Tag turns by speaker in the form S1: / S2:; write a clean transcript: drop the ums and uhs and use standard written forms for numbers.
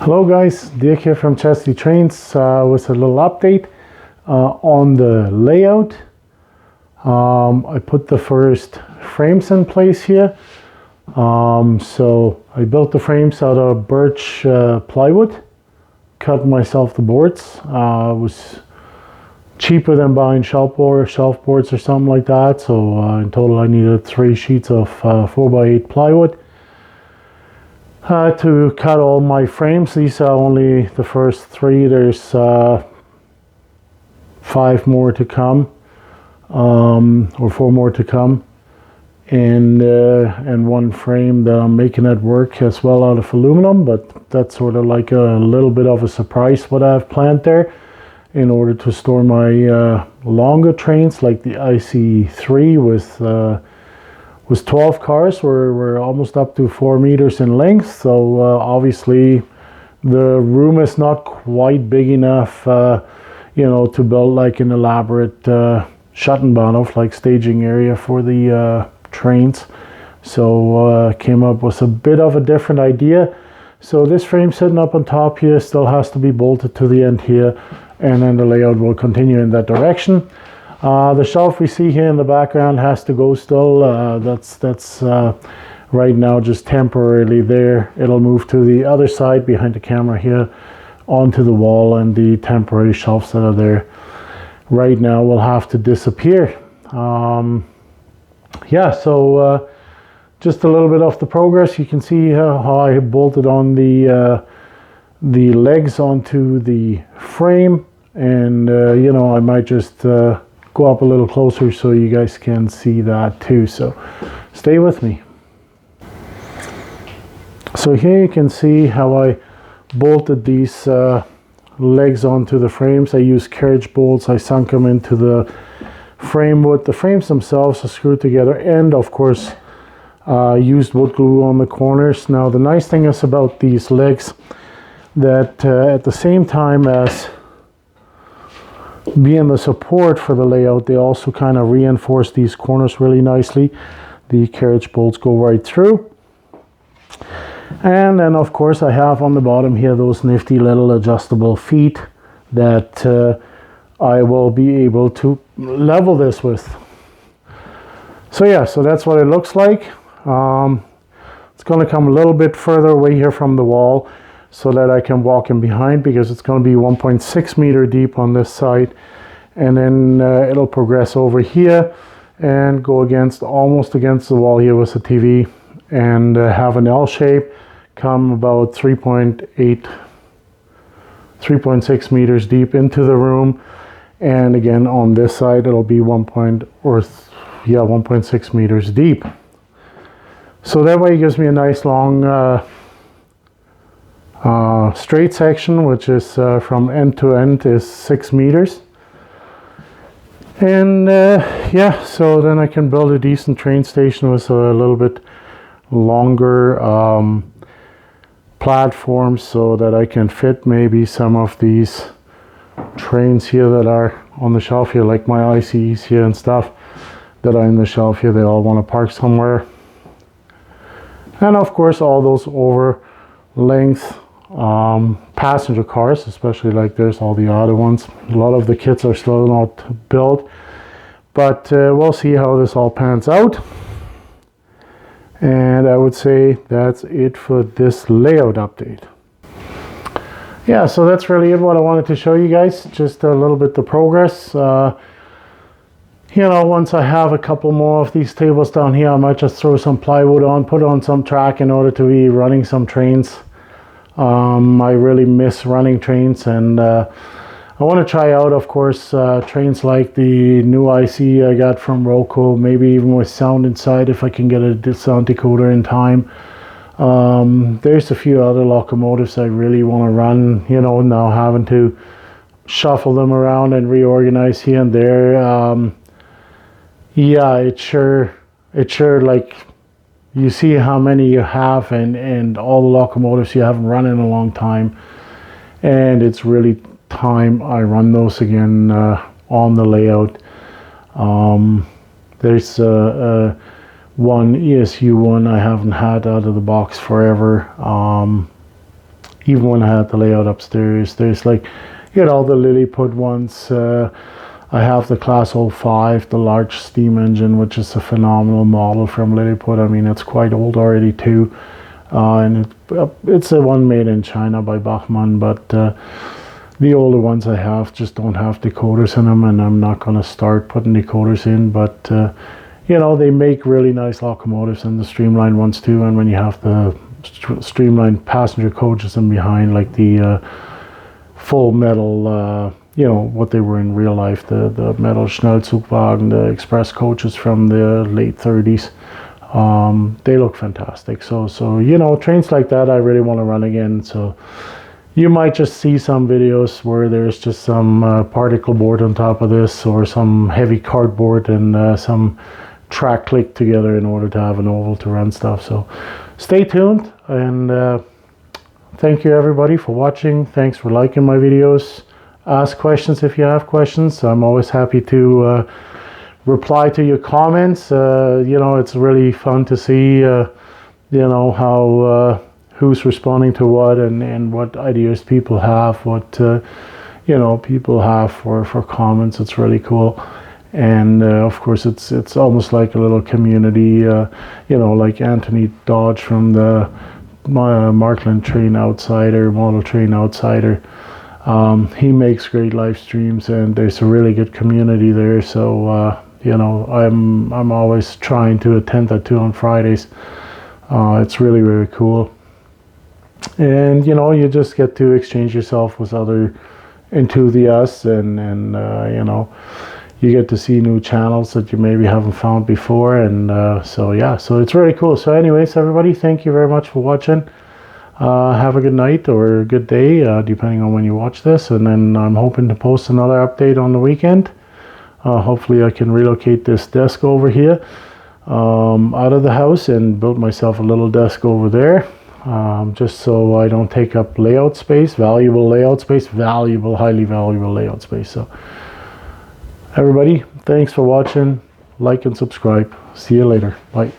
S1: Hello guys, Dirk here from Chesty Trains with a little update on the layout. I put the first frames in place here. So I built the frames out of birch plywood, cut myself the boards. It was cheaper than buying shelf boards or something like that. So in total I needed 3 sheets of 4x8 plywood. To cut all my frames. These are only the first 3. There's 5 more to come, or 4 more to come, and one frame that I'm making at work as well out of aluminum, but that's sort of like a little bit of a surprise what I've planned there in order to store my longer trains like the IC3 with 12 cars. We're almost up to 4 meters in length, so obviously the room is not quite big enough to build like an elaborate Schattenbahnhof like staging area for the trains. So came up with a bit of a different idea. So this frame sitting up on top here still has to be bolted to the end here, and then the layout will continue in that direction. The shelf we see here in the background has to go still. That's right now just temporarily there. It'll move to the other side behind the camera here onto the wall, and the temporary shelves that are there right now will have to disappear. So just a little bit of the progress. You can see how I bolted on the legs onto the frame, and I might just go up a little closer so you guys can see that too, so stay with me. So here you can see how I bolted these legs onto the frames. I used carriage bolts. I sunk them into the frame wood. The frames themselves are screwed together, and of course used wood glue on the corners. Now the nice thing is about these legs that at the same time as being the support for the layout, they also kind of reinforce these corners really nicely. The carriage bolts go right through, and then of course I have on the bottom here those nifty little adjustable feet that I will be able to level this with. So yeah, so that's what it looks like. It's going to come a little bit further away here from the wall so that I can walk in behind, because it's going to be 1.6 meter deep on this side, and then it'll progress over here and go almost against the wall here with the TV, and have an L shape, come about 3.6 meters deep into the room, and again on this side it'll be 1.6 meters deep. So that way it gives me a nice long straight section, which is from end to end is 6 meters. And so then I can build a decent train station with a little bit longer platforms, so that I can fit maybe some of these trains here that are on the shelf here, like my ICEs here and stuff that are in the shelf here. They all want to park somewhere. And of course all those over length passenger cars, especially like there's all the other ones. A lot of the kits are still not built, but we'll see how this all pans out. And I would say that's it for this layout update. Yeah, so that's really it what I wanted to show you guys, just a little bit the progress. Once I have a couple more of these tables down here, I might just throw some plywood on, put on some track in order to be running some trains. I really miss running trains, and I want to try out, of course, trains like the new IC I got from Roku, maybe even with sound inside if I can get a sound decoder in time. There's a few other locomotives I really want to run, now having to shuffle them around and reorganize here and there. It's sure like, you see how many you have, and all the locomotives you haven't run in a long time, and it's really time I run those again on the layout. There's one ESU one I haven't had out of the box forever. even when I had the layout upstairs. There's like, you know, the Lilliput ones. I have the Class 05, the large steam engine, which is a phenomenal model from Lilliput. I mean, it's quite old already too. And it's a one made in China by Bachmann, but the older ones I have just don't have decoders in them, and I'm not going to start putting decoders in. But you know, they make really nice locomotives, and the streamlined ones too. And when you have the streamlined passenger coaches in behind, like the full metal, you know, what they were in real life, the metal Schnellzugwagen, the express coaches from the late 30s. They look fantastic. So you know, trains like that I really want to run again. So you might just see some videos where there's just some particle board on top of this, or some heavy cardboard and some track clicked together in order to have an oval to run stuff. So stay tuned, and thank you everybody for watching. Thanks for liking my videos. Ask questions if you have questions. I'm always happy to reply to your comments. You know, it's really fun to see you know, how who's responding to what, and what ideas people have, what you know, people have for comments. It's really cool. And of course it's almost like a little community, you know, like Anthony Dodge from the Markland Train Outsider, Model Train Outsider. He makes great live streams, and there's a really good community there. So you know, I'm always trying to attend that too on Fridays. It's really, really cool. And you know, you just get to exchange yourself with other enthusiasts, and you know, you get to see new channels that you maybe haven't found before. And so yeah, so it's really cool. So anyways, everybody, thank you very much for watching. Have a good night or a good day, depending on when you watch this. And then I'm hoping to post another update on the weekend. Hopefully I can relocate this desk over here out of the house and build myself a little desk over there, just so I don't take up layout space, valuable layout space, valuable, highly valuable layout space. So everybody, thanks for watching. Like and subscribe. See you later. Bye.